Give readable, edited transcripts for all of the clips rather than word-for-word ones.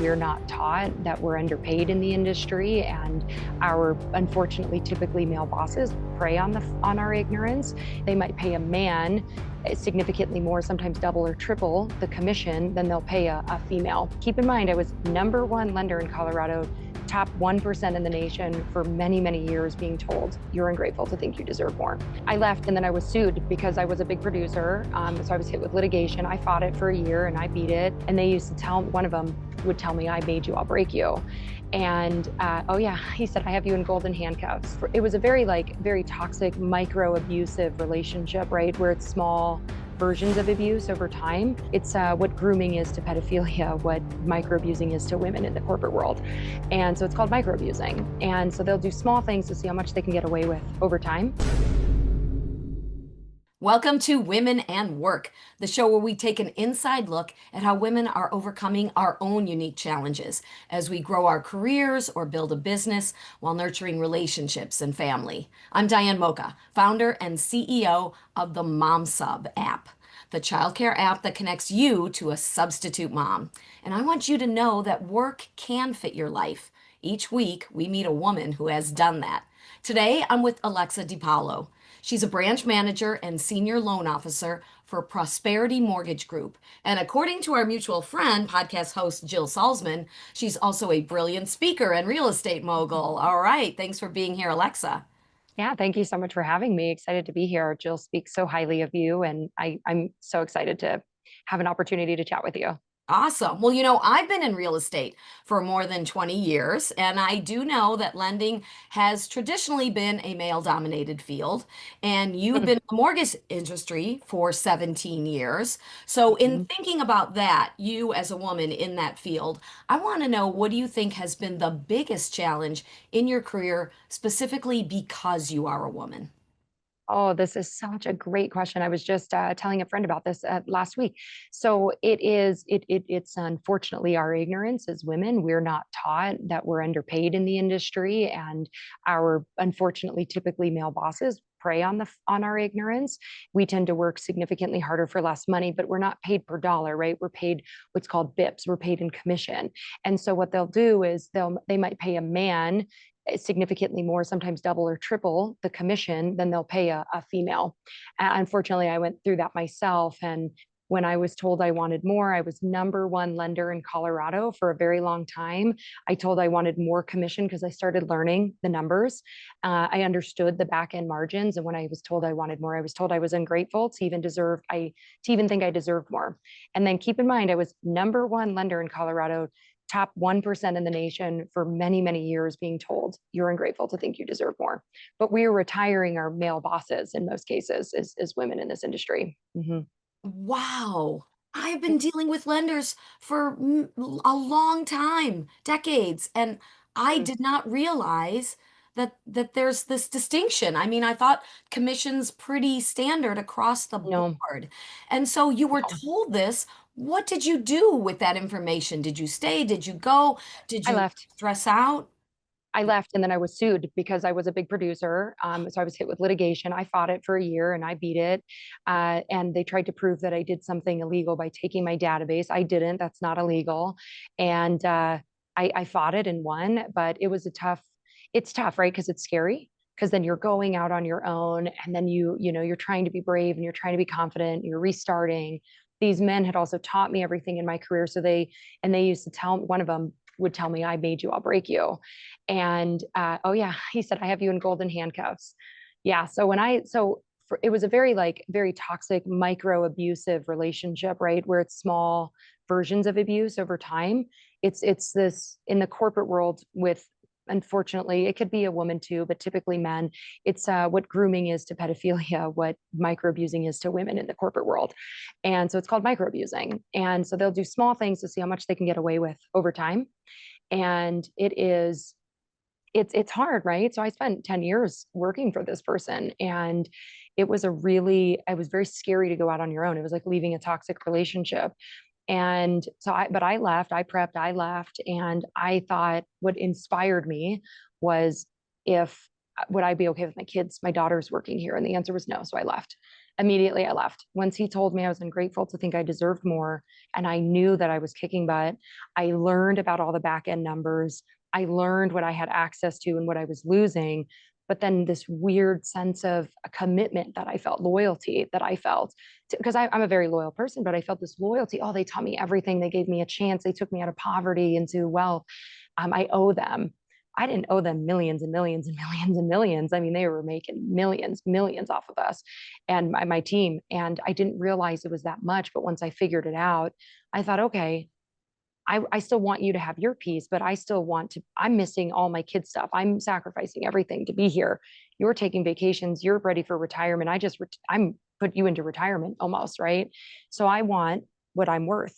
we're not taught that we're underpaid in the industry, and our unfortunately typically male bosses prey on our ignorance. They might pay a man significantly more, sometimes double or triple the commission than they'll pay a female. Keep in mind, I was #1 lender in Colorado, top 1% in the nation for many, many years, being told you're ungrateful to think you deserve more. I left and then I was sued because I was a big producer. So I was hit with litigation. I fought it for a year and I beat it. And they used to tell, one of them would tell me, I made you, I'll break you. And oh yeah, he said, I have you in golden handcuffs. It was a very toxic, micro abusive relationship, right? Where it's small versions of abuse over time. It's what grooming is to pedophilia, what micro-abusing is to women in the corporate world. And so it's called micro-abusing. And so they'll do small things to see how much they can get away with over time. Welcome to Women and Work, the show where we take an inside look at how women are overcoming our own unique challenges as we grow our careers or build a business while nurturing relationships and family. I'm Diane Mocha, founder and CEO of the Mom Sub app, the childcare app that connects you to a substitute mom. And I want you to know that work can fit your life. Each week, we meet a woman who has done that. Today, I'm with Alexa DePaolo. She's a branch manager and senior loan officer for Prosperity Mortgage Group. And according to our mutual friend, podcast host Jill Salzman, she's also a brilliant speaker and real estate mogul. All right. Thanks for being here, Alexa. Yeah, thank you so much for having me. Excited to be here. Jill speaks so highly of you, and I'm so excited to have an opportunity to chat with you. Awesome. Well, I've been in real estate for more than 20 years, and I do know that lending has traditionally been a male-dominated field, and you've been in the mortgage industry for 17 years. So in Mhm. thinking about that, you as a woman in that field, I want to know, what do you think has been the biggest challenge in your career, specifically because you are a woman? Oh, this is such a great question. I was just telling a friend about this last week. So it's unfortunately our ignorance as women. We're not taught that we're underpaid in the industry, and our unfortunately typically male bosses prey on our ignorance. We tend to work significantly harder for less money, but we're not paid per dollar, right? We're paid what's called BIPs. We're paid in commission. And so what they'll do is they might pay a man significantly more, sometimes double or triple the commission than they'll pay a female. Unfortunately, I went through that myself. And when I was told I wanted more, I was #1 lender in Colorado for a very long time. I told I wanted more commission because I started learning the numbers. I understood the back end margins. And when I was told I wanted more, I was told I was ungrateful to even think I deserved more. And then keep in mind, I was #1 lender in Colorado, top 1% in the nation for many, many years, being told you're ungrateful to think you deserve more. But we are retiring our male bosses in most cases as women in this industry. Wow. I've been dealing with lenders for a long time, decades, and I Mhm. did not realize that there's this distinction. I mean, I thought commission's pretty standard across the No, board. And so you were no. told this. What did you do with that information? Did you stay? Did you go? Did I you left. stress out? I left and then I was sued because I was a big producer. So I was hit with litigation. I fought it for a year and I beat it. And they tried to prove that I did something illegal by taking my database. I didn't. That's not illegal. And I fought it and won, but it's tough, right? Because it's scary. Because then you're going out on your own, and then you're trying to be brave and you're trying to be confident. You're restarting. These men had also taught me everything in my career. They used to tell, one of them would tell me, I made you, I'll break you. And oh yeah, he said, I have you in golden handcuffs. Yeah. It was a very toxic, micro abusive relationship, right? Where it's small versions of abuse over time. It's this in the corporate world with, unfortunately, it could be a woman too, but typically men. It's what grooming is to pedophilia, what micro abusing is to women in the corporate world. And so it's called micro abusing. And so they'll do small things to see how much they can get away with over time. And it's hard, right? So I spent 10 years working for this person, and it was very scary to go out on your own. It was like leaving a toxic relationship. And so but I left, I prepped, I left. And I thought what inspired me was, if would I be okay with my kids, my daughter's working here? And the answer was no. So I left. Immediately I left. Once he told me I was ungrateful to think I deserved more, and I knew that I was kicking butt, I learned about all the back end numbers. I learned what I had access to and what I was losing. But then this weird sense of a commitment that I felt, loyalty that I felt, because I'm a very loyal person, but I felt this loyalty. Oh, they taught me everything. They gave me a chance. They took me out of poverty into wealth. I owe them. I didn't owe them millions and millions and millions and millions. I mean, they were making millions, millions off of us and my team. And I didn't realize it was that much. But once I figured it out, I thought, okay, I still want you to have your piece, but I still want to, I'm missing all my kids' stuff. I'm sacrificing everything to be here. You're taking vacations. You're ready for retirement. I'm put you into retirement almost, right? So I want what I'm worth.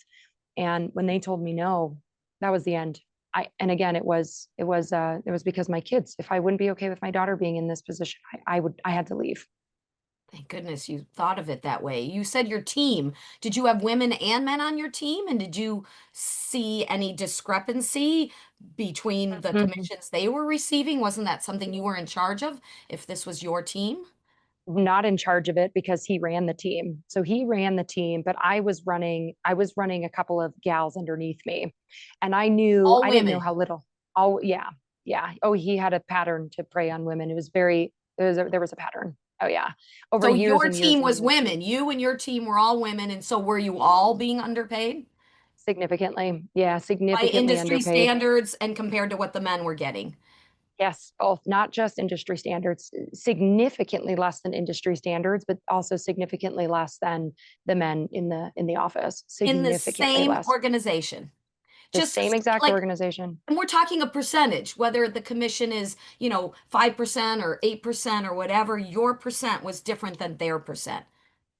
And when they told me no, that was the end. And again, it was because my kids, if I wouldn't be okay with my daughter being in this position, I had to leave. Thank goodness you thought of it that way. You said your team. Did you have women and men on your team? And did you see any discrepancy between the Mhm. commissions they were receiving? Wasn't that something you were in charge of if this was your team? Not in charge of it because he ran the team. So he ran the team, but I was running a couple of gals underneath me. And All I didn't know women. how little. Oh yeah. Yeah. Oh, he had a pattern to prey on women. It was very there was a pattern. Oh yeah. Over So years your and years team and was years. women. You and your team were all women. And so were you all being underpaid Significantly. Yeah, by significantly industry underpaid. standards and compared to what the men were getting? Yes, both, not just industry standards, significantly less than industry standards, but also significantly less than the men in the office, In the significantly same less. organization. The Just same exact like, organization. and we're talking a percentage, whether the commission is, 5% or 8% or whatever, your percent was different than their percent.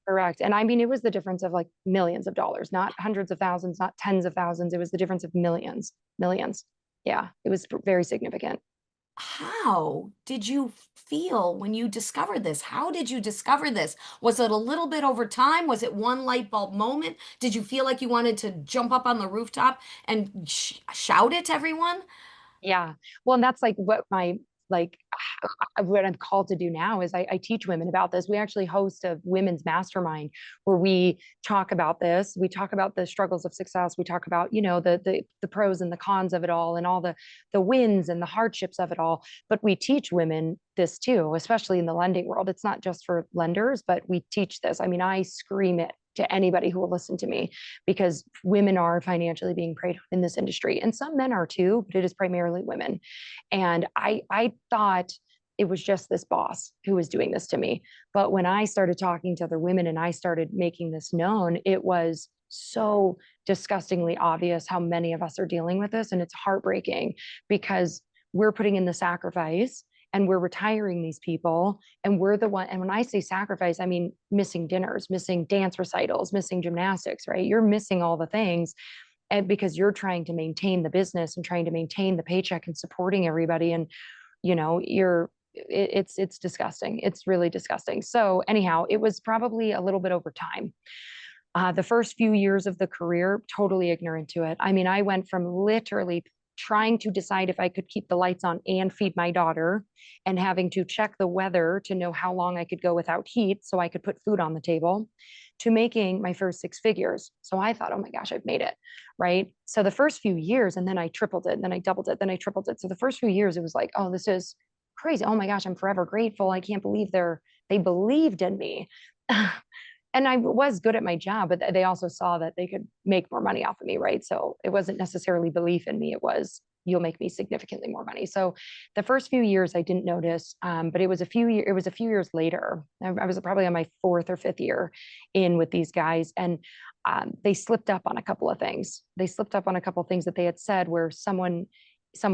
Correct. And I mean, it was the difference of like millions of dollars, not hundreds of thousands, not tens of thousands. It was the difference of millions, millions. Yeah, it was very significant. How did you feel when you discovered this? How did you discover this? Was it a little bit over time? Was it one light bulb moment? Did you feel like you wanted to jump up on the rooftop and shout it to everyone? Yeah. Well, and that's like like what I'm called to do now is I teach women about this. We actually host a women's mastermind where we talk about this. We talk about the struggles of success. We talk about, the pros and the cons of it all and all the wins and the hardships of it all. But we teach women this too, especially in the lending world. It's not just for lenders, but we teach this. I mean, I scream it to anybody who will listen to me because women are financially being preyed on in this industry and some men are too, but it is primarily women. And I thought it was just this boss who was doing this to me. But when I started talking to other women and I started making this known, it was so disgustingly obvious how many of us are dealing with this. And it's heartbreaking because we're putting in the sacrifice and we're retiring these people and we're the one. And when I say sacrifice, I mean missing dinners, missing dance recitals, missing gymnastics, right? You're missing all the things, and because you're trying to maintain the business and trying to maintain the paycheck and supporting everybody. And it's disgusting. It's really disgusting. So anyhow, it was probably a little bit over time. The first few years of the career, totally ignorant to it. I mean, I went from literally trying to decide if I could keep the lights on and feed my daughter and having to check the weather to know how long I could go without heat so I could put food on the table to making my first six figures. So I thought, oh my gosh, I've made it. Right. So the first few years, and then I tripled it, and then I doubled it, then I tripled it. So the first few years, it was like, oh, this is crazy. Oh my gosh, I'm forever grateful. I can't believe they believed in me. And I was good at my job, but they also saw that they could make more money off of me, right? So it wasn't necessarily belief in me; it was you'll make me significantly more money. So the first few years I didn't notice, but it was a few years later. I was probably on my fourth or fifth year in with these guys, and they slipped up on a couple of things. They slipped up on a couple of things that they had said where someone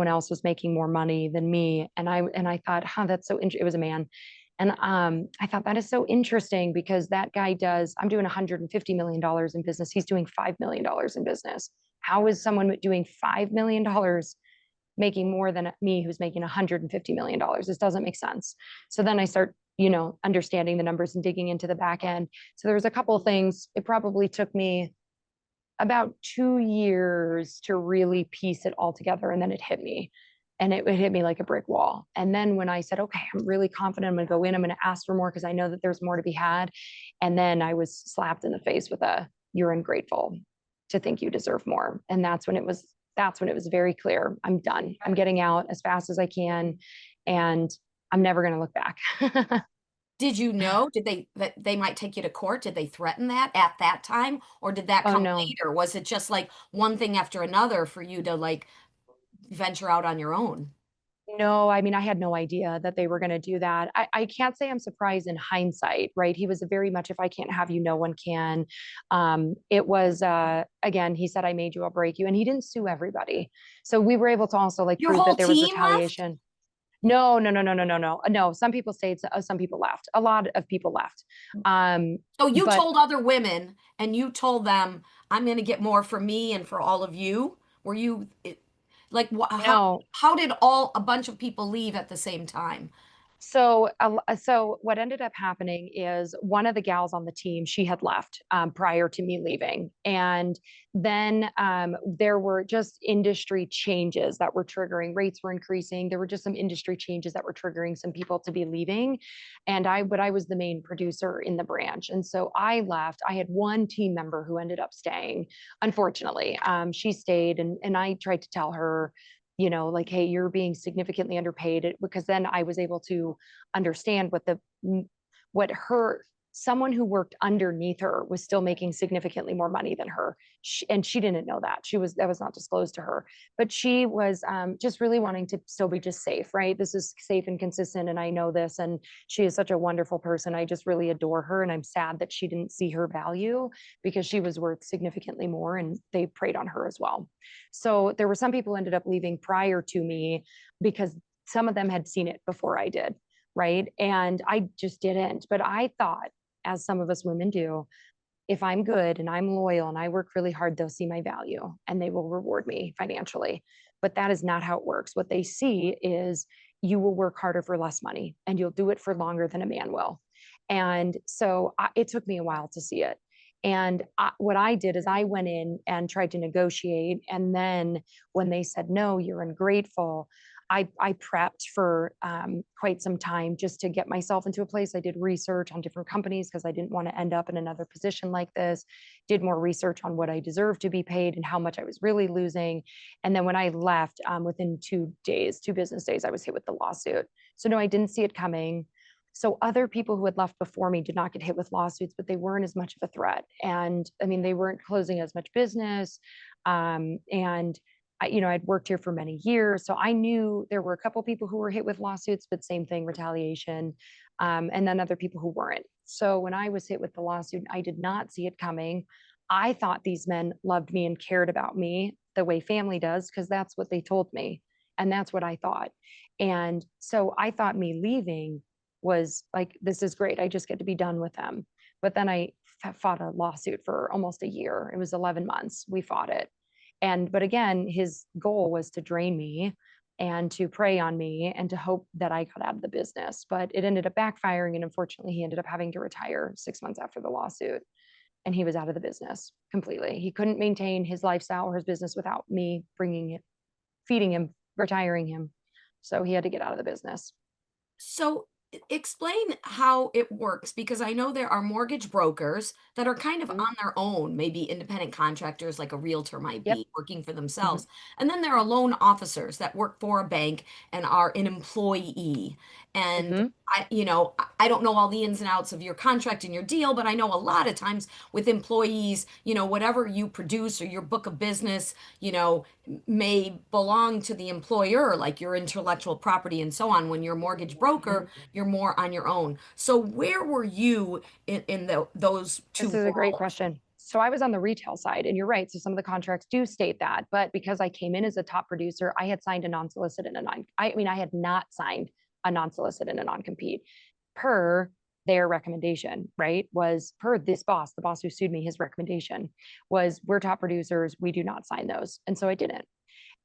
else was making more money than me, and I thought, huh, that's so interesting. It was a man. And I thought that is so interesting because that guy I'm doing $150 million in business. He's doing $5 million in business. How is someone doing $5 million making more than me who's making $150 million? This doesn't make sense. So then I start, understanding the numbers and digging into the back end. So there was a couple of things. It probably took me about 2 years to really piece it all together. And then it hit me. and it hit me like a brick wall. And then when I said, okay, I'm really confident, I'm going to go in, I'm going to ask for more because I know that there's more to be had. And then I was slapped in the face with a, you're ungrateful to think you deserve more. And that's when it was very clear. I'm done. I'm getting out as fast as I can. And I'm never going to look back. Did you know? Did they that they might take you to court? Did they threaten that at that time, or did that Oh come no. later? Was it just like one thing after another for you to like venture out on your own? No, I mean, I had no idea that they were going to do that. I can't say I'm surprised in hindsight, right? He was a very much, if I can't have you, no one can. It was, again, he said, I made you, I'll break you. And he didn't sue everybody. So we were able to also like Your prove whole that there was team left? retaliation. No, no, no, no, no, no, no. No, some people stayed, some people left. A lot of people left. So you But told other women and you told them, I'm going to get more for me and for all of you. Were you like no, how did all a bunch of people leave at the same time? so what ended up happening is one of the gals on the team, she had left prior to me leaving, and then there were just industry changes that were triggering. Rates were increasing. There were just some industry changes that were triggering some people to be leaving, and I was the main producer in the branch, and so I left. I had one team member who ended up staying. Unfortunately, she stayed, and I tried to tell her, like, hey, you're being significantly underpaid, because then I was able to understand what her someone who worked underneath her was still making significantly more money than her. And she didn't know that. That was not disclosed to her, but she was just really wanting to still be just safe, right? This is safe and consistent, and I know this. And she is such a wonderful person. I just really adore her, and I'm sad that she didn't see her value, because she was worth significantly more, and they preyed on her as well. So there were some people who ended up leaving prior to me because some of them had seen it before I did, right? And I just didn't. But I thought, as some of us women do, if I'm good and I'm loyal and I work really hard, they'll see my value and they will reward me financially. But that is not how it works. What they see is you will work harder for less money and you'll do it for longer than a man will. And so it took me a while to see it. And what I did is I went in and tried to negotiate. And then when they said, no, you're ungrateful, I prepped for quite some time just to get myself into a place. I did research on different companies because I didn't want to end up in another position like this, did more research on what I deserved to be paid and how much I was really losing. And then when I left, within 2 days, 2 business days, I was hit with the lawsuit. So no, I didn't see it coming. So other people who had left before me did not get hit with lawsuits, but they weren't as much of a threat. And I mean, they weren't closing as much business. And I'd worked here for many years, so I knew there were a couple people who were hit with lawsuits, but same thing, retaliation, and then other people who weren't. So when I was hit with the lawsuit, I did not see it coming. I thought these men loved me and cared about me the way family does, because that's what they told me, and that's what I thought. And so I thought me leaving was like, this is great. I just get to be done with them. But then I fought a lawsuit for almost a year. It was 11 months. We fought it. But again, his goal was to drain me and to prey on me and to hope that I got out of the business. But it ended up backfiring. And unfortunately, he ended up having to retire 6 months after the lawsuit. And he was out of the business completely. He couldn't maintain his lifestyle or his business without me bringing it, feeding him, retiring him. So he had to get out of the business. So explain how it works, because I know there are mortgage brokers that are kind of Mhm. on their own, maybe independent contractors like a realtor might Yep. be working for Hmm. themselves. And then there are loan officers that work for a bank and are an employee. And Hmm. I don't know all the ins and outs of your contract and your deal, but I know a lot of times with employees, whatever you produce or your book of business, may belong to the employer, like your intellectual property and so on. When you're a mortgage broker, you're more on your own. So where were you in those This two is a great worlds? question. So I was on the retail side, and you're right. So some of the contracts do state that, but because I came in as a top producer, I had signed a non-solicit and a non. I mean, I had not signed a non-solicit and a non-compete per their recommendation. Right? Was per this boss, the boss who sued me. His recommendation was, "We're top producers. We do not sign those," and so I didn't.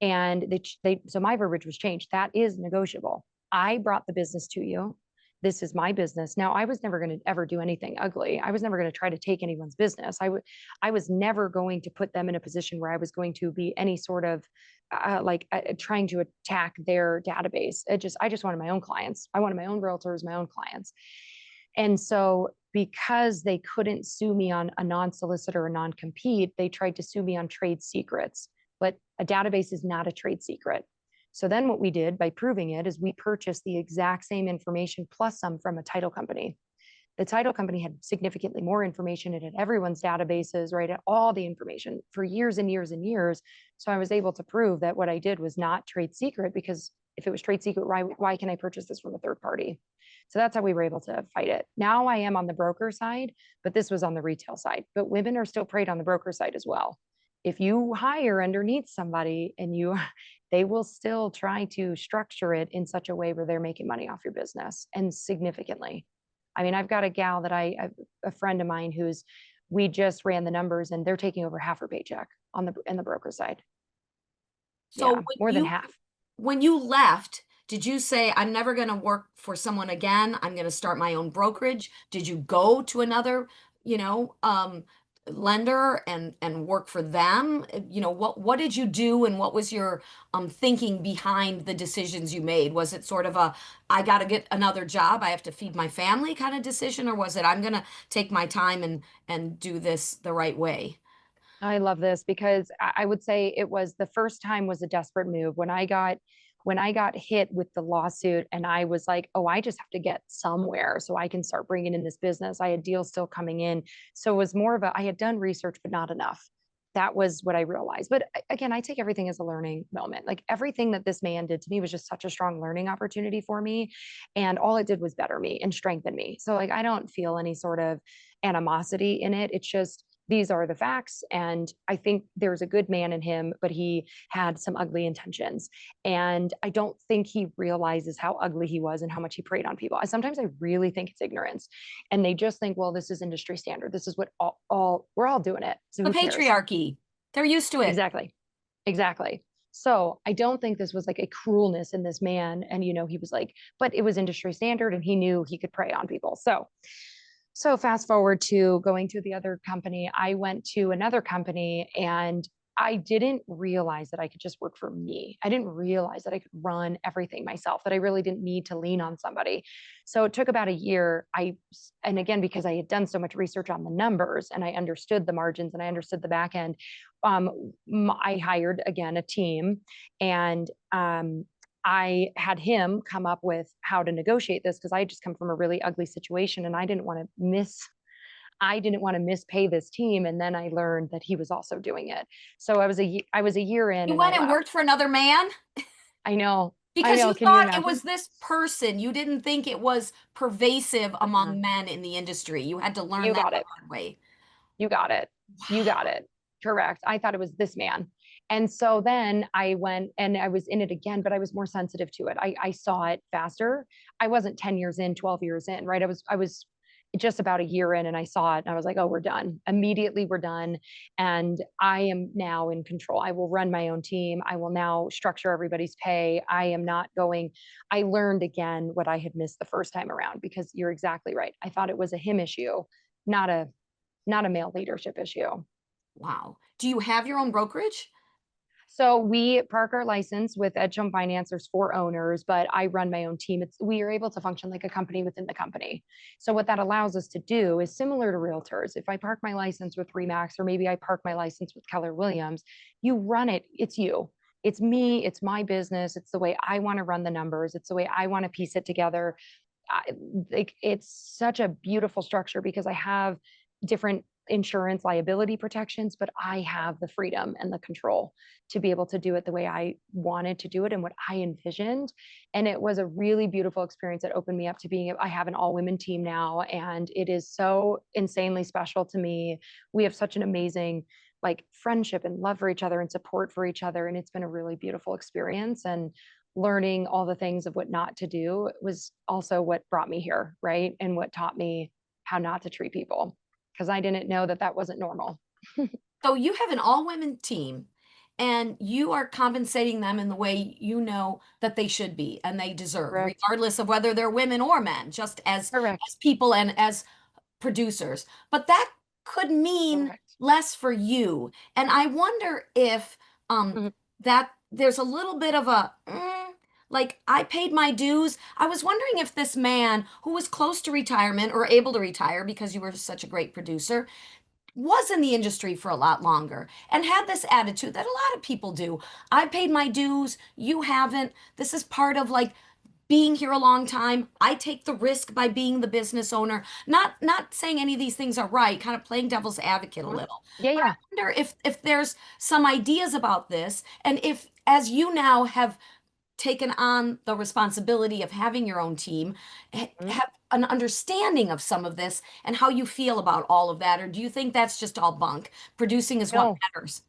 And so my verbiage was changed. That is negotiable. I brought the business to you. This is my business. Now, I was never going to ever do anything ugly. I was never going to try to take anyone's business. I was never going to put them in a position where I was going to be any sort of trying to attack their database. I just wanted my own clients. I wanted my own realtors, my own clients. And so because they couldn't sue me on a non-solicitor or non-compete, they tried to sue me on trade secrets. But a database is not a trade secret. So then what we did by proving it is we purchased the exact same information plus some from a title company. The title company had significantly more information. It had everyone's databases, right? All the information for years and years and years. So I was able to prove that what I did was not trade secret, because if it was trade secret, why can I purchase this from a third party? So that's how we were able to fight it. Now I am on the broker side, but this was on the retail side. But women are still preyed on the broker side as well. If you hire underneath somebody and they will still try to structure it in such a way where they're making money off your business, and significantly. I mean, I've got a gal that a friend of mine we just ran the numbers and they're taking over half her paycheck in the broker side. So Yeah, more than half. when you left, did you say, I'm never going to work for someone again? I'm going to start my own brokerage? Did you go to another, you know, lender and work for them? You know, what did you do, and what was your thinking behind the decisions you made? Was it sort of a, I got to get another job, I have to feed my family kind of decision, or was it, I'm going to take my time and do this the right way? I love this because I would say it was the first time was a desperate move when I got hit with the lawsuit, and I was like, oh, I just have to get somewhere so I can start bringing in this business. I had deals still coming in. So it was more of I had done research, but not enough. That was what I realized. But again, I take everything as a learning moment. Like everything that this man did to me was just such a strong learning opportunity for me. And all it did was better me and strengthen me. So like, I don't feel any sort of animosity in it. It's just, these are the facts. And I think there's a good man in him, but he had some ugly intentions. And I don't think he realizes how ugly he was and how much he preyed on people. Sometimes I really think it's ignorance. And they just think, well, this is industry standard. This is what all we're all doing it. So The who cares? patriarchy. They're used to it. Exactly. Exactly. So I don't think this was like a cruelness in this man. And, he was like, but it was industry standard and he knew he could prey on people. So fast forward to going to the other company, I went to another company and I didn't realize that I could just work for me. I didn't realize that I could run everything myself, that I really didn't need to lean on somebody. So it took about a year. And again, because I had done so much research on the numbers and I understood the margins and I understood the back end, I hired again a team, and I had him come up with how to negotiate this, because I had just come from a really ugly situation and I didn't want to mispay this team. And then I learned that he was also doing it. So I was a year in You and I went and left. worked for another man I know. I because know. you Can you thought it was imagine? this person. You didn't think it was pervasive Uh-uh. among men in the industry. You had to learn You that got the it. hard way. You got it. You got Wow. it. Correct. I thought it was this man. And so then I went and I was in it again, but I was more sensitive to it. I saw it faster. I wasn't 10 years in, 12 years in, right? I was just about a year in and I saw it and I was like, oh, we're done. Immediately we're done. And I am now in control. I will run my own team. I will now structure everybody's pay. I learned again what I had missed the first time around, because you're exactly right. I thought it was a him issue, not a male leadership issue. Wow. Do you have your own brokerage? So we park our license with Edge Home Finance. There's 4 owners, but I run my own team. We are able to function like a company within the company. So what that allows us to do is similar to realtors. If I park my license with Remax, or maybe I park my license with Keller Williams, you run it. It's you. It's me. It's my business. It's the way I want to run the numbers. It's the way I want to piece it together. I, it's such a beautiful structure because I have different insurance liability protections, but I have the freedom and the control to be able to do it the way I wanted to do it and what I envisioned. And it was a really beautiful experience that opened me up to I have an all women team now, and it is so insanely special to me. We have such an amazing like friendship and love for each other and support for each other. And it's been a really beautiful experience. And learning all the things of what not to do was also what brought me here, right? And what taught me how not to treat people, because I didn't know that that wasn't normal. So you have an all-women team and you are compensating them in the way you know that they should be and they deserve, Correct. regardless of whether they're women or men, just Correct. as people and as producers. But that could mean Correct. less for you. And I wonder if um Mhm. that there's a little bit of a like I paid my dues. I was wondering if this man who was close to retirement or able to retire because you were such a great producer was in the industry for a lot longer and had this attitude that a lot of people do. I paid my dues, you haven't. This is part of like being here a long time. I take the risk by being the business owner. Not saying any of these things are right, kind of playing devil's advocate a Mhm. little. Yeah, But I yeah. wonder if there's some ideas about this and if as you now have taken on the responsibility of having your own team, Mhm. have an understanding of some of this and how you feel about all of that, or do you think that's just all bunk? Producing is what No, matters.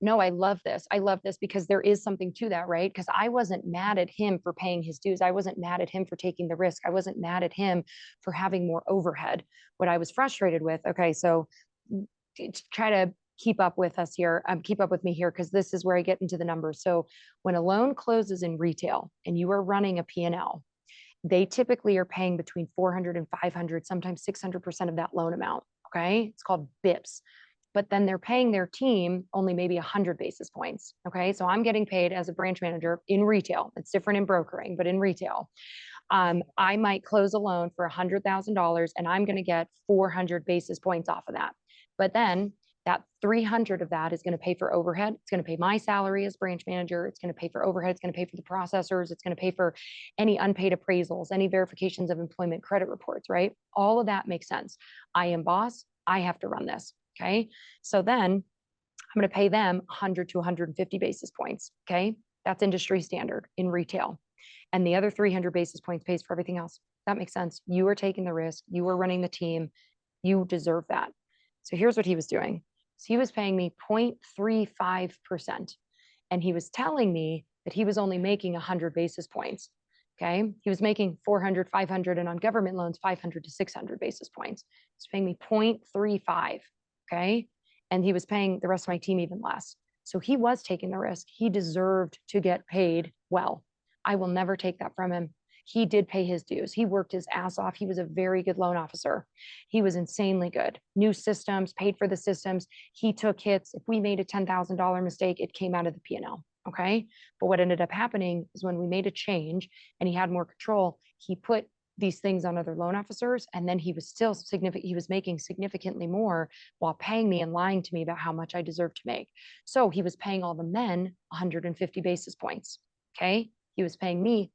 no, I love this. I love this because there is something to that, right? Because I wasn't mad at him for paying his dues. I wasn't mad at him for taking the risk. I wasn't mad at him for having more overhead. What I was frustrated with, okay, so try to keep up with us here, keep up with me here, because this is where I get into the numbers. So when a loan closes in retail and you are running a P&L, they typically are paying between 400 and 500, sometimes 600% of that loan amount. Okay. It's called BIPs. But then they're paying their team only maybe 100 basis points. Okay. So I'm getting paid as a branch manager in retail. It's different in brokering, but in retail, I might close a loan for $100,000 and I'm going to get 400 basis points off of that. But then that 300 of that is going to pay for overhead. It's going to pay my salary as branch manager. It's going to pay for overhead. It's going to pay for the processors. It's going to pay for any unpaid appraisals, any verifications of employment credit reports, right? All of that makes sense. I am boss. I have to run this. Okay. So then I'm going to pay them 100 to 150 basis points. Okay. That's industry standard in retail, and the other 300 basis points pays for everything else. That makes sense. You are taking the risk. You are running the team. You deserve that. So here's what he was doing. So he was paying me 0.35%. And he was telling me that he was only making 100 basis points. Okay. He was making 400, 500, and on government loans, 500 to 600 basis points. He's paying me 0.35. Okay. And he was paying the rest of my team even less. So he was taking the risk. He deserved to get paid well. I will never take that from him. He did pay his dues. He worked his ass off. He was a very good loan officer. He was insanely good. New systems, paid for the systems. He took hits. If we made a $10,000 mistake, it came out of the P&L. Okay. But what ended up happening is when we made a change and he had more control, he put these things on other loan officers. And then he was still significant. He was making significantly more while paying me and lying to me about how much I deserved to make. So he was paying all the men 150 basis points. Okay. He was paying me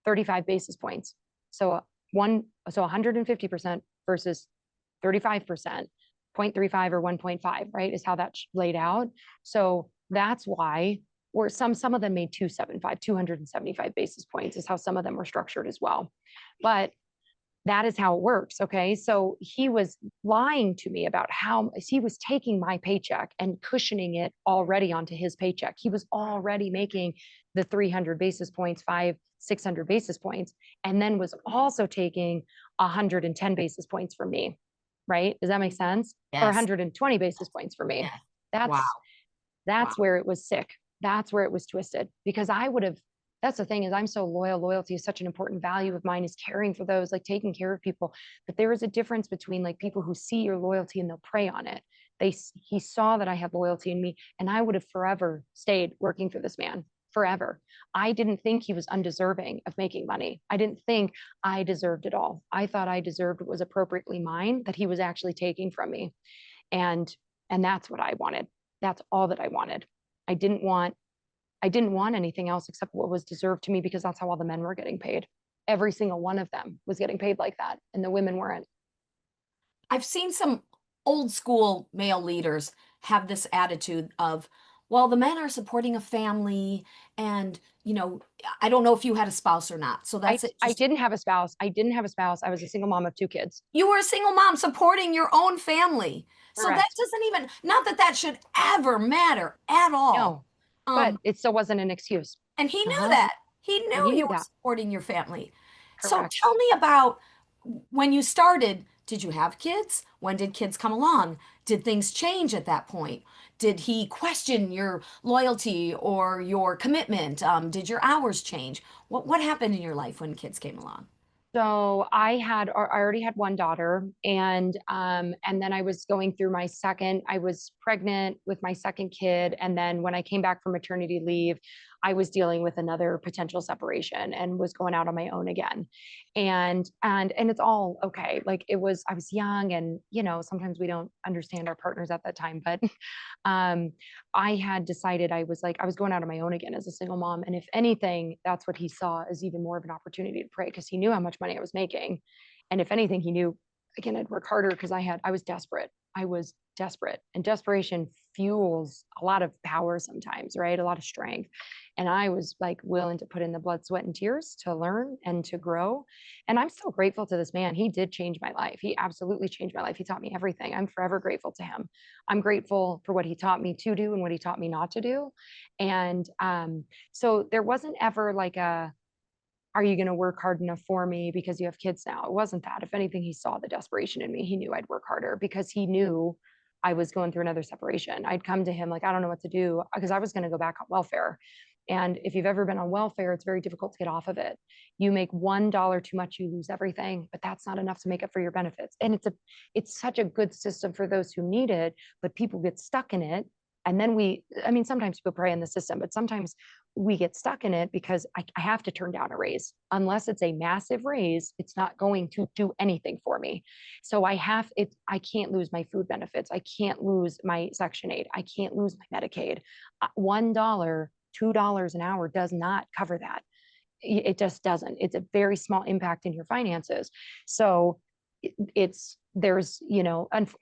35 basis points. So so 150% versus 35%, 0.35 or 1.5, right? Is how that laid out. So that's why, or some of them made 275, 275 basis points is how some of them were structured as well. But that is how it works. Okay. So he was lying to me about how he was taking my paycheck and cushioning it already onto his paycheck. He was already making the 300 basis points, 600 basis points, and then was also taking 110 basis points from me. Right. Does that make sense? Or Yes. 120 basis points for me. Yes. Wow. That's Wow. that's where it was sick. That's where it was twisted because I would have. That's the thing is I'm so loyal. Loyalty is such an important value of mine is caring for those, like taking care of people. But there is a difference between like people who see your loyalty and they'll prey on it. He saw that I had loyalty in me and I would have forever stayed working for this man forever. I didn't think he was undeserving of making money. I didn't think I deserved it all. I thought I deserved what was appropriately mine that he was actually taking from me. And and that's what I wanted. That's all that I wanted. I didn't want I didn't want anything else except what was deserved to me because that's how all the men were getting paid. Every single one of them was getting paid like that and the women weren't. I've seen some old school male leaders have this attitude of, well, the men are supporting a family, and I don't know if you had a spouse or not. So I that's it. I Just didn't have a spouse. I didn't have a spouse. I was a single mom of two kids. you were a single mom supporting your own family. So that Correct. doesn't even, not that that should ever matter at all. No. But Um, it still wasn't an excuse. And he knew Uh-huh. that. He And knew he you knew were that. supporting your family. So Correct. tell me about when you started. Did you have kids? When did kids come along? Did things change at that point? Did he question your loyalty or your commitment? Did your hours change? What happened in your life when kids came along? So I already had one daughter, and then I was going through my second. I was pregnant with my second kid, and then when I came back from maternity leave, I was dealing with another potential separation and was going out on my own again. And it's all okay. Like it was, I was young, and sometimes we don't understand our partners at that time, but um I had decided I was going out on my own again as a single mom. And if anything, that's what he saw as even more of an opportunity to pray, because he knew how much money I was making. And if anything, he knew, again, I'd work harder because I was desperate. I was desperate. And desperation fuels a lot of power sometimes, right? A lot of strength. And I was like willing to put in the blood, sweat, and tears to learn and to grow. And I'm still grateful to this man. He did change my life. He absolutely changed my life. He taught me everything. I'm forever grateful to him. I'm grateful for what he taught me to do and what he taught me not to do. And so there wasn't ever like are you going to work hard enough for me because you have kids now? It wasn't that. If anything, he saw the desperation in me. He knew I'd work harder because he knew I was going through another separation. I'd come to him like, I don't know what to do, because I was going to go back on welfare. And if you've ever been on welfare, it's very difficult to get off of it. You make $1 too much, you lose everything, but that's not enough to make up for your benefits. And it's such a good system for those who need it, but people get stuck in it. And then I mean, sometimes people pray in the system, but sometimes we get stuck in it because I have to turn down a raise. Unless it's a massive raise, it's not going to do anything for me. So I can't lose my food benefits. I can't lose my Section 8. I can't lose my Medicaid. $1, $2 an hour does not cover that. It just doesn't. It's a very small impact in your finances. So it's there's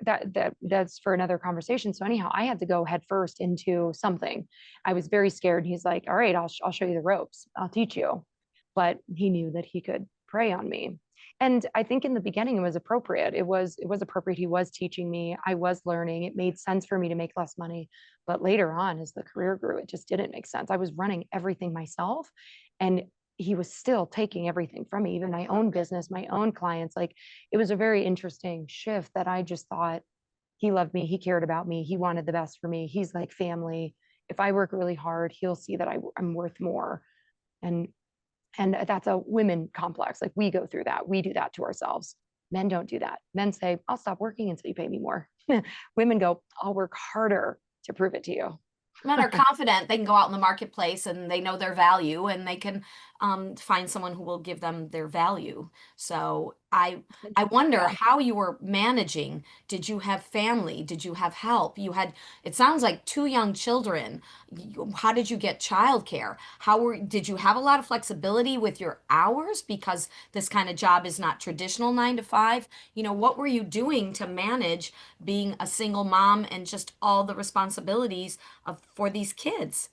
that's for another conversation. So anyhow, I had to go head first into something. I was very scared. He's like, all right, I'll show you the ropes, I'll teach you. But he knew that he could prey on me. And I think in the beginning it was appropriate. It was appropriate. He was teaching me. I was learning. It made sense for me to make less money. But later on, as the career grew, it just didn't make sense. I was running everything myself, and he was still taking everything from me, even my own business, my own clients. Like, it was a very interesting shift that I just thought, he loved me. He cared about me. He wanted the best for me. He's like family. If I work really hard, he'll see that I'm worth more. And that's a women complex. Like, we go through that. We do that to ourselves. Men don't do that. Men say, I'll stop working until you pay me more. Women go, I'll work harder to prove it to you. Men are confident they can go out in the marketplace and they know their value and they can find someone who will give them their value. So I wonder Yeah. how you were managing. Did you have family? Did you have help? You had, it sounds like two young children. How did you get childcare? Did you have a lot of flexibility with your hours because this kind of job is not traditional 9 to 5? What were you doing to manage being a single mom and just all the responsibilities for these kids?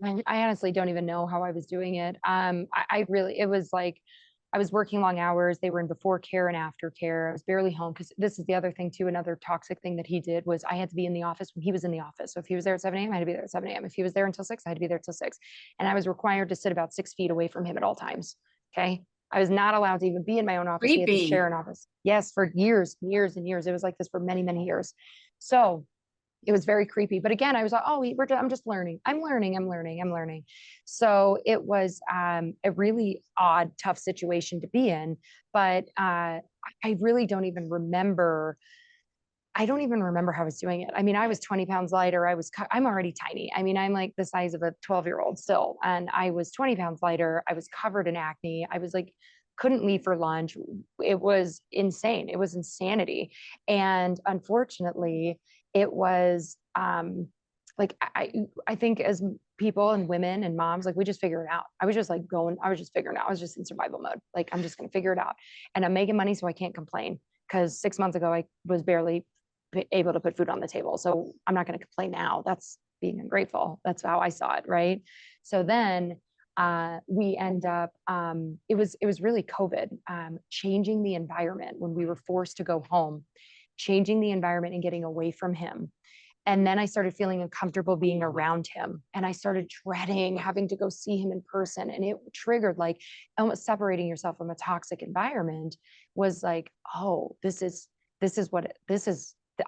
I honestly don't even know how I was doing it. I really, it was like I was working long hours. They were in before care and after care. I was barely home, because this is the other thing too. Another toxic thing that he did was I had to be in the office when he was in the office. So if he was there at 7 a.m., I had to be there at 7 a.m. If he was there until 6, I had to be there till 6. And I was required to sit about 6 feet away from him at all times. Okay. I was not allowed to even be in my own office. We had to Creepy. share an office. Yes, for years, years and years. It was like this for many, many years. So it was very creepy. But again, I was like, oh, I'm just learning. I'm learning. I'm learning. I'm learning. So it was a really odd, tough situation to be in. But I really don't even remember. I don't even remember how I was doing it. I mean, I was 20 pounds lighter. I'm already tiny. I mean, I'm like the size of a 12-year-old still. And I was 20 pounds lighter. I was covered in acne. I was like, couldn't leave for lunch. It was insane. It was insanity. And unfortunately, it was like I think as people and women and moms, like, we just figure it out. I was just figuring it out. I was just in survival mode. Like, I'm just gonna figure it out. And I'm making money, so I can't complain, because 6 months ago I was barely able to put food on the table. So I'm not going to complain now. That's being ungrateful. That's how I saw it. Right. So then we end up, it was really COVID, changing the environment when we were forced to go home, changing the environment and getting away from him. And then I started feeling uncomfortable being around him. And I started dreading having to go see him in person. And it triggered, like, almost separating yourself from a toxic environment was like, oh, this is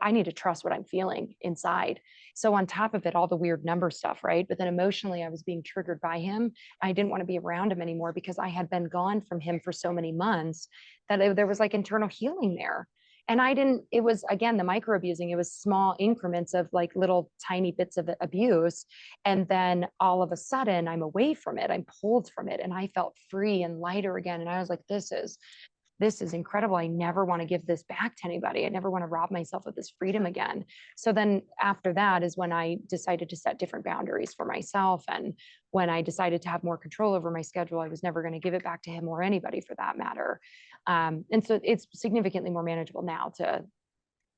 I need to trust what I'm feeling inside. So on top of it, all the weird number stuff, right? But then emotionally, I was being triggered by him. I didn't want to be around him anymore because I had been gone from him for so many months that there was like internal healing there. And I didn't, it was again the micro abusing, it was small increments of like little tiny bits of abuse. And then all of a sudden I'm away from it, I'm pulled from it, and I felt free and lighter again. And I was like, this is incredible. I never want to give this back to anybody. I never want to rob myself of this freedom again. So then after that is when I decided to set different boundaries for myself. And when I decided to have more control over my schedule, I was never going to give it back to him or anybody for that matter. And so it's significantly more manageable now to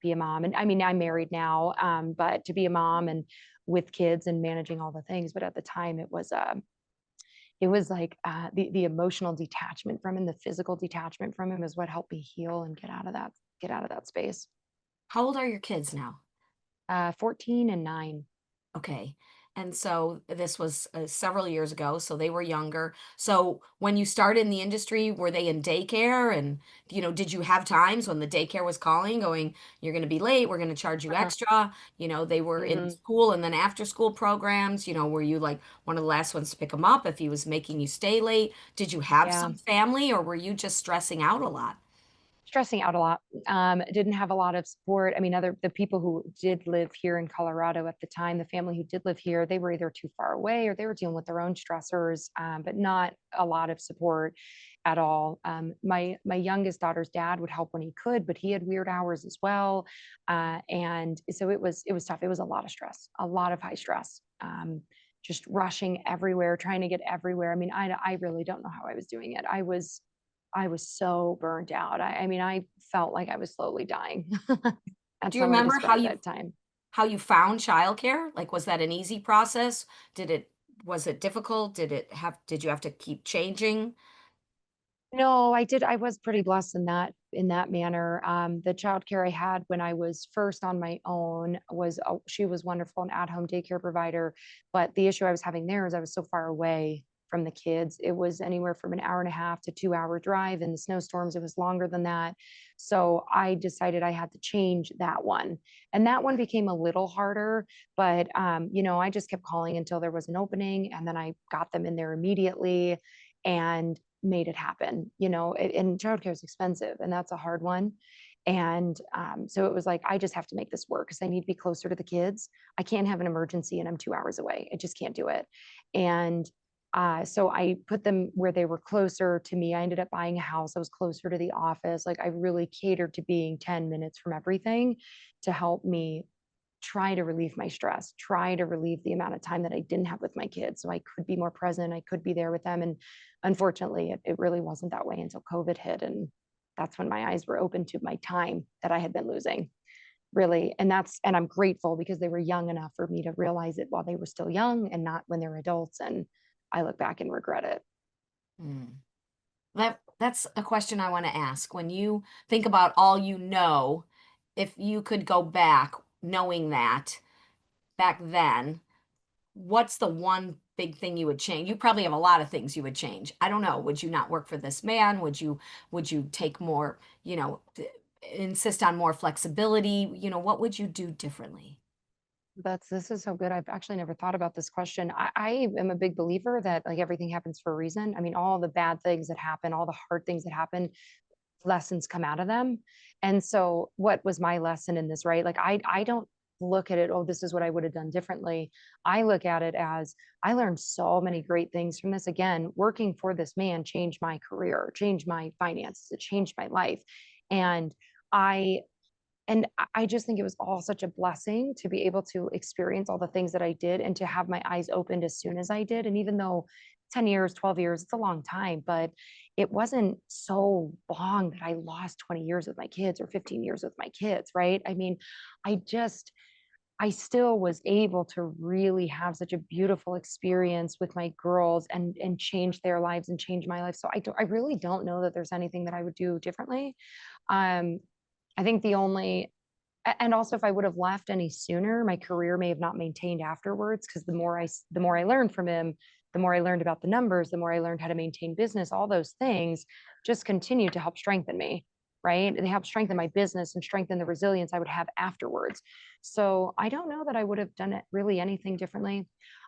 be a mom. And I mean, I'm married now, but to be a mom and with kids and managing all the things. But at the time it was like the emotional detachment from him, the physical detachment from him is what helped me heal and get out of that space. How old are your kids now? 14 and 9. Okay. And so this was several years ago, so they were younger. So when you started in the industry, were they in daycare? And, did you have times when the daycare was calling, going, you're going to be late, we're going to charge you Uh-huh. extra? They were in Hmm. school and then after school programs, were you like one of the last ones to pick them up if he was making you stay late? Did you have Yeah. some family or were you just stressing out a lot? Stressing out a lot. Didn't have a lot of support. I mean, the people who did live here in Colorado at the time, the family who did live here, they were either too far away or they were dealing with their own stressors, but not a lot of support at all. My youngest daughter's dad would help when he could, but he had weird hours as well, and so it was tough. It was a lot of stress, a lot of high stress. Just rushing everywhere, trying to get everywhere. I mean, I really don't know how I was doing it. I was so burnt out. I mean, I felt like I was slowly dying. That's Do you how I remember describe that time. how you found childcare? Like, was that an easy process? Was it difficult? Did you have to keep changing? No, I did. I was pretty blessed in that manner. The childcare I had when I was first on my own was she was wonderful, an at-home daycare provider. But the issue I was having there is I was so far away from the kids. It was anywhere from an hour and a half to 2 hour drive. In the snowstorms, it was longer than that. So I decided I had to change that one, and that one became a little harder. But I just kept calling until there was an opening, and then I got them in there immediately. And made it happen, and childcare is expensive and that's a hard one. And so it was like, I just have to make this work because I need to be closer to the kids. I can't have an emergency and I'm 2 hours away. I just can't do it. And so I put them where they were closer to me. I ended up buying a house. I was closer to the office. Like I really catered to being 10 minutes from everything to help me try to relieve my stress, try to relieve the amount of time that I didn't have with my kids. So I could be more present. I could be there with them. And unfortunately, it really wasn't that way until COVID hit. And that's when my eyes were open to my time that I had been losing, really. And I'm grateful because they were young enough for me to realize it while they were still young and not when they're adults. And I look back and regret it. Mm. That's a question I want to ask. When you think about all you know, if you could go back knowing that back then, what's the one big thing you would change? You probably have a lot of things you would change. I don't know. Would you not work for this man? Would you take more, insist on more flexibility? What would you do differently? This is so good. I've actually never thought about this question. I am a big believer that like everything happens for a reason. I mean, all the bad things that happen, all the hard things that happen, lessons come out of them. And so what was my lesson in this, right? Like I don't look at it, oh, this is what I would have done differently. I look at it as I learned so many great things from this. Again, working for this man changed my career, changed my finances, it changed my life. And I I just think it was all such a blessing to be able to experience all the things that I did and to have my eyes opened as soon as I did. And even though 10 years, 12 years, it's a long time, but it wasn't so long that I lost 20 years with my kids or 15 years with my kids, right? I mean, I still was able to really have such a beautiful experience with my girls and change their lives and change my life. So I really don't know that there's anything that I would do differently. Um, I think the only and also if I would have left any sooner, my career may have not maintained afterwards because the more I learned from him, the more I learned about the numbers, the more I learned how to maintain business, all those things just continue to help strengthen me. right? They helped strengthen my business and strengthen the resilience I would have afterwards. So I don't know that I would have done it really anything differently.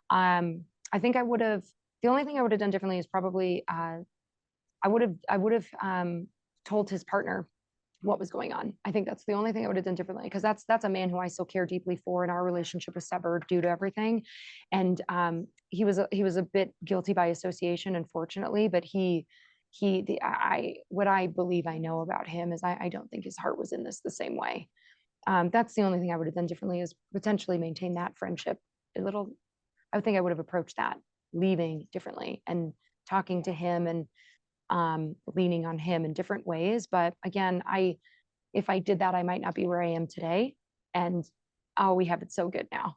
I think I would have, the only thing I would have done differently is probably I would have told his partner what was going on. I think that's the only thing I would have done differently, because that's a man who I still care deeply for, and our relationship was severed due to everything. And he was a bit guilty by association, unfortunately, but what I believe I know about him is I don't think his heart was in this the same way. That's the only thing I would have done differently, is potentially maintain that friendship a little. I would think I would have approached that leaving differently and talking to him and leaning on him in different ways. But again, if I did that, I might not be where I am today. And oh, we have it so good now.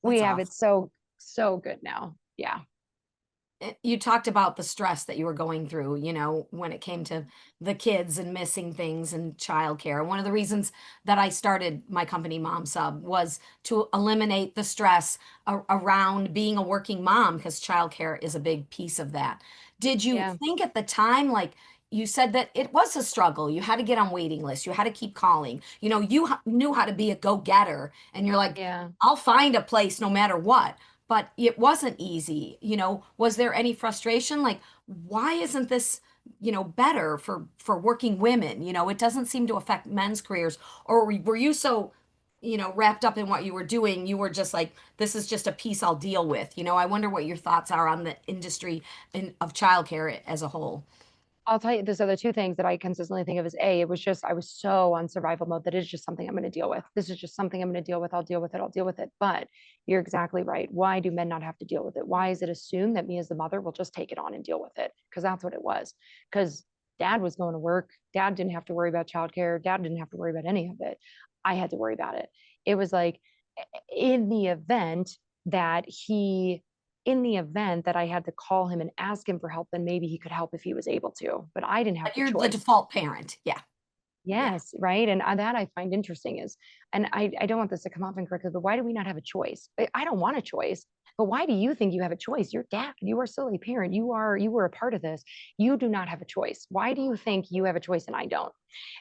We That's have awesome. it so good now. Yeah. You talked about the stress that you were going through, when it came to the kids and missing things and childcare. One of the reasons that I started my company, Mom Sub, was to eliminate the stress around being a working mom, because childcare is a big piece of that. Did you Yeah. think at the time, like you said, that it was a struggle? You had to get on waiting lists, you had to keep calling. You knew how to be a go-getter, and you're like, Yeah. I'll find a place no matter what, but it wasn't easy. Was there any frustration, like, why isn't this, better for working women? It doesn't seem to affect men's careers. Or were you so, wrapped up in what you were doing, you were just like, this is just a piece I'll deal with? I wonder what your thoughts are on the industry of childcare as a whole. I'll tell you, there's other two things that I consistently think of as A, it was just, I was so on survival mode that it's just something I'm going to deal with. This is just something I'm going to deal with. I'll deal with it. I'll deal with it. But you're exactly right. Why do men not have to deal with it? Why is it assumed that me as the mother will just take it on and deal with it? Because that's what it was. Because dad was going to work. Dad didn't have to worry about childcare. Dad didn't have to worry about any of it. I had to worry about it. It was like, in the event that he in the event that I had to call him and ask him for help, then maybe he could help if he was able to, but I didn't have But the you're the choice. default parent. Yeah. Yeah. Yes, right. And that I find interesting is, and I don't want this to come off incorrectly, but why do we not have a choice? I don't want a choice, but why do you think you have a choice? You're dad. You are still a parent. You were a part of this. You do not have a choice. Why do you think you have a choice and I don't?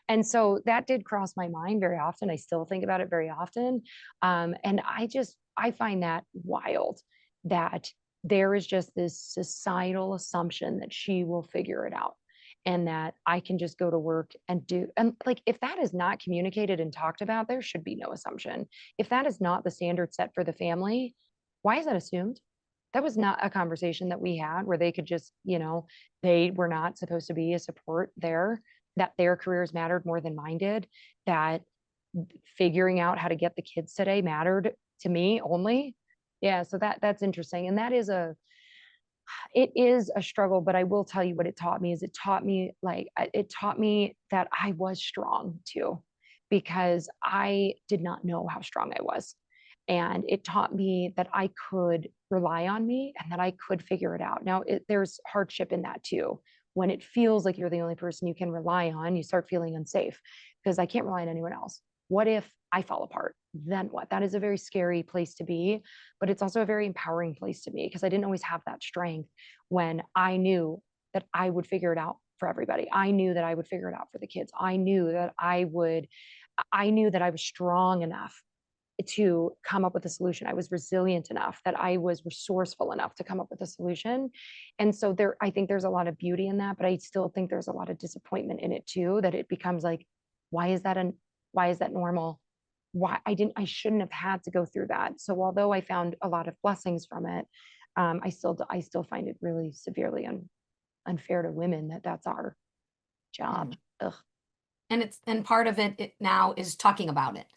And so that did cross my mind very often. I still think about it very often. And I find that wild, that there is just this societal assumption that she will figure it out and that I can just go to work and do. And like, if that is not communicated and talked about, there should be no assumption. If that is not the standard set for the family, why is that assumed? That was not a conversation that we had where they could just, they were not supposed to be a support there, that their careers mattered more than mine did, that figuring out how to get the kids today mattered to me only. Yeah, so that's interesting. And it is a struggle, but I will tell you what it taught me is it taught me that I was strong too, because I did not know how strong I was. And it taught me that I could rely on me and that I could figure it out. Now, there's hardship in that too. When it feels like you're the only person you can rely on, you start feeling unsafe because I can't rely on anyone else. What if I fall apart? Then what? That is a very scary place to be, but it's also a very empowering place to be because I didn't always have that strength when I knew that I would figure it out for everybody. I knew that I would figure it out for the kids. I knew that I was strong enough to come up with a solution. I was resilient enough, that I was resourceful enough to come up with a solution. And so I think there's a lot of beauty in that, but I still think there's a lot of disappointment in it too, that it becomes like, why is that why is that normal? I shouldn't have had to go through that. So although I found a lot of blessings from it, I still find it really severely unfair to women that that's our job. Mhm. Ugh. And part of it now is talking about it,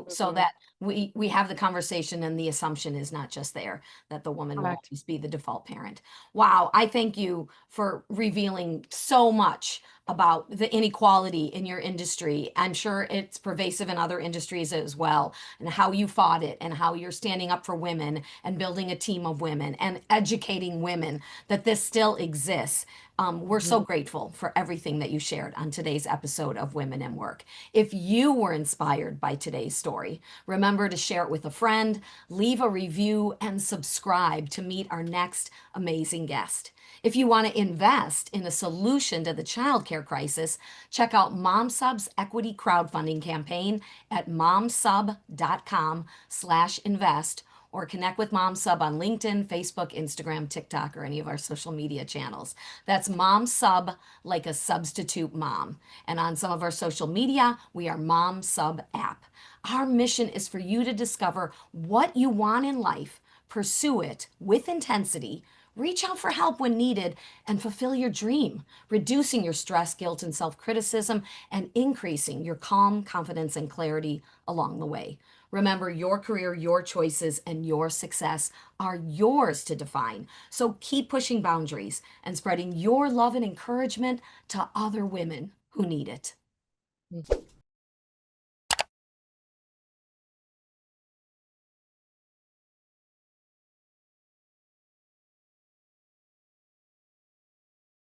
so Mhm. that we have the conversation, and the assumption is not just there that the woman will Correct. always be the default parent. Wow, I thank you for revealing so much about the inequality in your industry. I'm sure it's pervasive in other industries as well, and how you fought it, and how you're standing up for women and building a team of women and educating women that this still exists. We're so Mhm. grateful for everything that you shared on today's episode of Women in Work. If you were inspired by today's story, remember remember to share it with a friend, leave a review, and subscribe to meet our next amazing guest. If you want to invest in a solution to the childcare crisis, check out MomSub's equity crowdfunding campaign at momsub.com/invest, or connect with MomSub on LinkedIn, Facebook, Instagram, TikTok, or any of our social media channels. That's MomSub, like a substitute mom. And on some of our social media, we are MomSub app. Our mission is for you to discover what you want in life, pursue it with intensity, reach out for help when needed, and fulfill your dream, reducing your stress, guilt, and self-criticism, and increasing your calm, confidence, and clarity along the way. Remember, your career, your choices, and your success are yours to define. So keep pushing boundaries and spreading your love and encouragement to other women who need it.